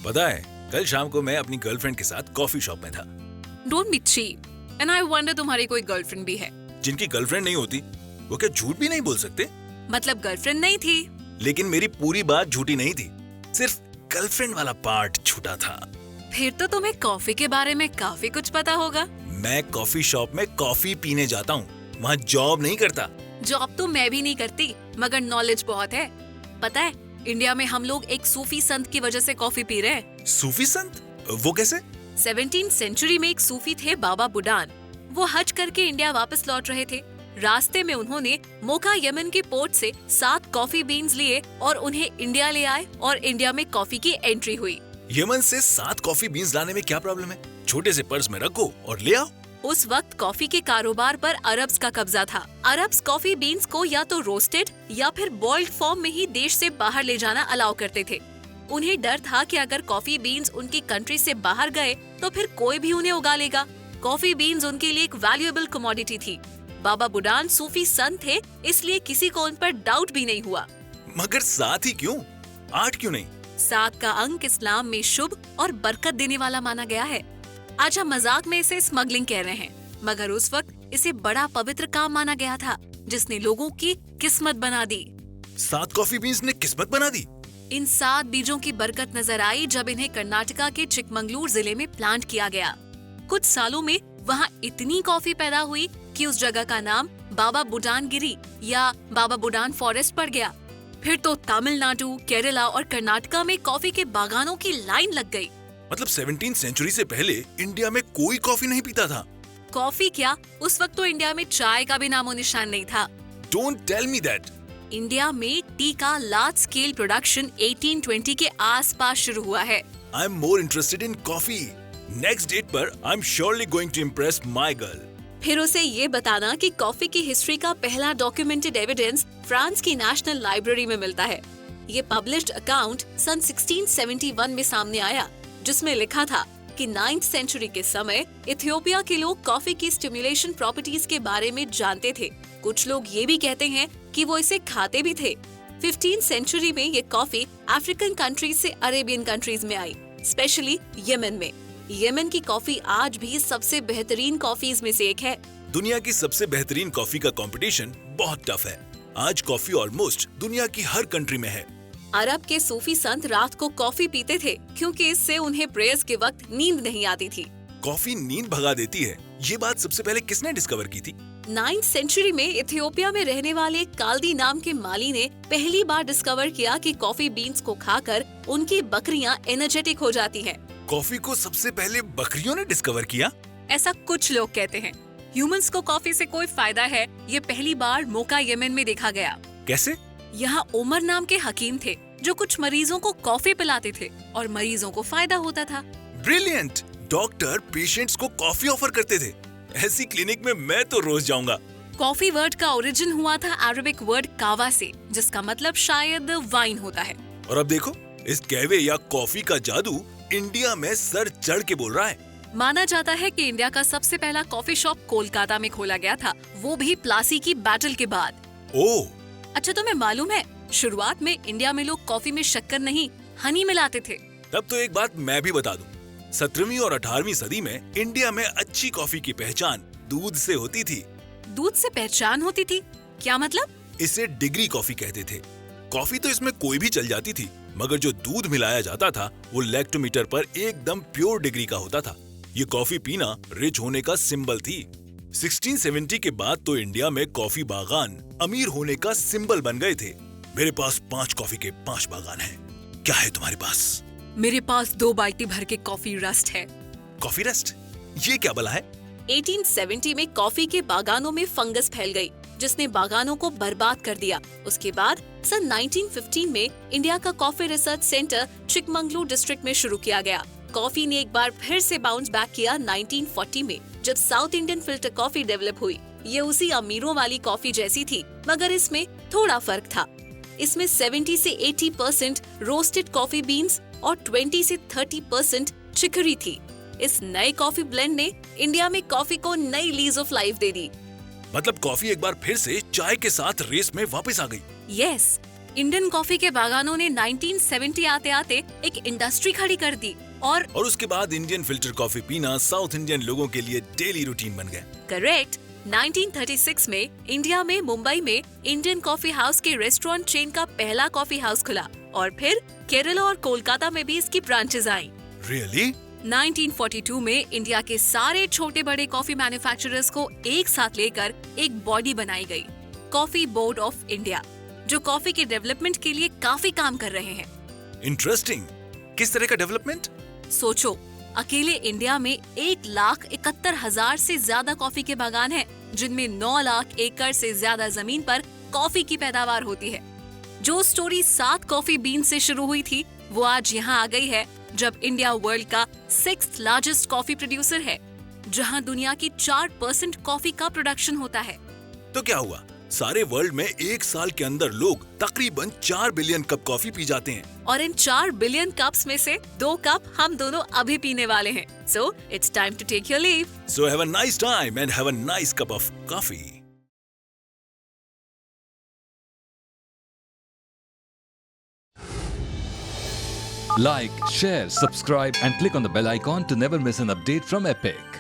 पता है, कल शाम को मैं अपनी गर्लफ्रेंड के साथ कॉफी शॉप में था। Don't be cheap and I wonder तुम्हारी कोई गर्लफ्रेंड भी है। जिनकी गर्लफ्रेंड नहीं होती वो क्या झूठ भी नहीं बोल सकते? मतलब गर्लफ्रेंड नहीं थी? लेकिन मेरी पूरी बात झूठी नहीं थी, सिर्फ गर्लफ्रेंड वाला पार्ट झूठा था। फिर तो तुम्हें कॉफी के बारे में काफी कुछ पता होगा। मैं कॉफी शॉप में कॉफी पीने जाता हूँ, वहाँ जॉब नहीं करता। जॉब तो मैं भी नहीं करती, मगर नॉलेज बहुत है। पता है, इंडिया में हम लोग एक सूफी संत की वजह से कॉफी पी रहे हैं। सूफी संत? वो कैसे? 17th सेंचुरी में एक सूफी थे बाबा बुडान। वो हज करके इंडिया वापस लौट रहे थे। रास्ते में उन्होंने मोका यमन के पोर्ट से 7 कॉफी बीन्स लिए और उन्हें इंडिया ले आए और इंडिया में कॉफी की एंट्री हुई। यमन से 7 कॉफी बीन्स लाने में क्या प्रॉब्लम है? छोटे से पर्स में रखो और ले आओ। उस वक्त कॉफी के कारोबार पर अरब्स का कब्जा था। अरब्स कॉफी बीन्स को या तो रोस्टेड या फिर बॉइल्ड फॉर्म में ही देश से बाहर ले जाना अलाउ करते थे। उन्हें डर था कि अगर कॉफी बीन्स उनकी कंट्री से बाहर गए तो फिर कोई भी उन्हें उगा लेगा। कॉफी बीन्स उनके लिए एक वैल्यूएबल कमोडिटी थी। बाबा बुडान सूफी संत थे, इसलिए किसी को उन पर डाउट भी नहीं हुआ। मगर 7 ही क्यों? 8 क्यों नहीं? 7 का अंक इस्लाम में शुभ और बरकत देने वाला माना गया है। आज हम मजाक में इसे स्मगलिंग कह रहे हैं, मगर उस वक्त इसे बड़ा पवित्र काम माना गया था, जिसने लोगों की किस्मत बना दी। 7 कॉफी बीन्स ने किस्मत बना दी। इन 7 बीजों की बरकत नजर आई जब इन्हें कर्नाटका के चिकमंगलूर जिले में प्लांट किया गया। कुछ सालों में वहाँ इतनी कॉफी पैदा हुई कि उस जगह का नाम बाबा बुडान गिरी या बाबा बुडान फॉरेस्ट पड़ गया। फिर तो तमिलनाडु, केरला और कर्नाटका में कॉफी के बागानों की लाइन लग गई। मतलब 17th सेंचुरी से पहले इंडिया में कोई कॉफी नहीं पीता था। कॉफी क्या, उस वक्त तो इंडिया में चाय का भी नामो निशान नहीं था। Don't tell me that. India में टी का लार्ज स्केल प्रोडक्शन 1820 के आसपास शुरू हुआ है। I am more interested in coffee. Next date पर I am surely going to impress my girl. फिर उसे ये बताना कि कॉफी की हिस्ट्री का पहला डॉक्यूमेंटेड एविडेंस फ्रांस की नेशनल लाइब्रेरी में मिलता है। ये पब्लिश्ड अकाउंट सन 1671 में सामने आया, जिसमें लिखा था कि 9th सेंचुरी के समय इथियोपिया के लोग कॉफी की स्टिमुलेशन प्रॉपर्टीज के बारे में जानते थे। कुछ लोग ये भी कहते हैं कि वो इसे खाते भी थे। 15th सेंचुरी में ये कॉफी अफ्रीकन कंट्रीज से अरेबियन कंट्रीज में आई, स्पेशली यमन में। यमन की कॉफी आज भी सबसे बेहतरीन कॉफीज में से एक है। दुनिया की सबसे बेहतरीन कॉफी का कंपटीशन बहुत टफ है। आज कॉफी ऑलमोस्ट दुनिया की हर कंट्री में है। अरब के सूफी संत रात को कॉफी पीते थे क्योंकि इससे उन्हें प्रेयर्स के वक्त नींद नहीं आती थी। कॉफी नींद भगा देती है, ये बात सबसे पहले किसने डिस्कवर की थी? 9th सेंचुरी में इथियोपिया में रहने वाले काल्दी नाम के माली ने पहली बार डिस्कवर किया कि कॉफी बीन्स को खाकर उनकी बकरियां एनर्जेटिक हो जाती हैं। कॉफी को सबसे पहले बकरियों ने डिस्कवर किया? ऐसा कुछ लोग कहते हैं। ह्यूमंस को कॉफी से कोई फायदा है, ये पहली बार मोका यमन में देखा गया। कैसे? यहाँ उमर नाम के हकीम थे जो कुछ मरीजों को कॉफी पिलाते थे और मरीजों को फायदा होता था। ब्रिलियंट! डॉक्टर पेशेंट्स को कॉफी ऑफर करते थे। ऐसी क्लिनिक में मैं तो रोज जाऊंगा। कॉफी वर्ड का ओरिजिन हुआ था अरबिक वर्ड कावा से, जिसका मतलब शायद वाइन होता है। और अब देखो, इस कहवे या कॉफी का जादू इंडिया में सर चढ़ के बोल रहा है। माना जाता है कि इंडिया का सबसे पहला कॉफी शॉप कोलकाता में खोला गया था, वो भी प्लासी की बैटल के बाद। ओह! अच्छा, तुम्हें मालूम है शुरुआत में इंडिया में लोग कॉफी में शक्कर नहीं, हनी मिलाते थे। तब तो एक बात मैं भी बता दूं, 17वीं और 18वीं सदी में इंडिया में अच्छी कॉफी की पहचान दूध से होती थी। दूध से पहचान होती थी? क्या मतलब? इसे डिग्री कॉफी कहते थे। कॉफी तो इसमें कोई भी चल जाती थी, मगर जो दूध मिलाया जाता था वो लैक्टोमीटर पर एकदम प्योर डिग्री का होता था। ये कॉफी पीना रिच होने का सिंबल थी। 1670 के बाद तो इंडिया में कॉफी बागान अमीर होने का सिंबल बन गए थे। मेरे पास 5 कॉफी के 5 बागान हैं। क्या है तुम्हारे पास? मेरे पास 2 बाल्टी भर के कॉफी रस्ट है। Coffee rust? ये क्या भला है? 1870 में कॉफी के बागानों में फंगस फैल गई, जिसने बागानों को बर्बाद कर दिया। उसके बाद सन 1915 में इंडिया का coffee research centre Chikmagalur district में शुरू किया गया। कॉफी ने एक बार फिर से बाउंस बैक किया 1940 में, जब south Indian filter coffee develop हुई। ये उसी अमीरों वाली कॉफी जैसी थी, मगर इसमें थोड़ा फर्क था। इसमें 70 से 80% रोस्टेड कॉफी बीन्स और 20 से 30% चिकरी थी। इस नए कॉफी ब्लेंड ने इंडिया में कॉफी को नई लीज ऑफ लाइफ दे दी। मतलब कॉफी एक बार फिर से चाय के साथ रेस में वापस आ गई। यस, इंडियन कॉफी के बागानों ने 1970 आते आते एक इंडस्ट्री खड़ी कर दी और उसके बाद इंडियन फिल्टर कॉफी पीना साउथ इंडियन लोगों के लिए डेली रूटीन बन गया। करेक्ट। 1936 में इंडिया में मुंबई में इंडियन कॉफी हाउस के रेस्टोरेंट चेन का पहला कॉफी हाउस खुला और फिर केरला और कोलकाता में भी इसकी ब्रांचेस आई। रियली? 1942 में इंडिया के सारे छोटे बड़े कॉफी मैन्युफैक्चरर्स को एक साथ लेकर एक बॉडी बनाई गई, कॉफी बोर्ड ऑफ इंडिया, जो कॉफी के डेवलपमेंट के लिए काफी काम कर रहे हैं। इंटरेस्टिंग। किस तरह का डेवलपमेंट? सोचो, अकेले इंडिया में 1,71,000 से ज्यादा कॉफी के बागान हैं, जिनमें 9 लाख एकड़ से ज्यादा जमीन पर कॉफी की पैदावार होती है। जो स्टोरी 7 कॉफी बीन से शुरू हुई थी, वो आज यहाँ आ गई है, जब इंडिया वर्ल्ड का 6th लार्जेस्ट कॉफी प्रोड्यूसर है, जहाँ दुनिया की 4% कॉफी का प्रोडक्शन होता है। तो क्या हुआ? सारे वर्ल्ड में एक साल के अंदर लोग तकरीबन 4 बिलियन कप कॉफी पी जाते हैं, और इन 4 बिलियन कप्स में से 2 कप हम दोनों अभी पीने वाले हैं। So it's time to take your leave. So have a nice time and have a nice cup of coffee. Like, share, subscribe and click on the bell icon to never miss an update from Epic.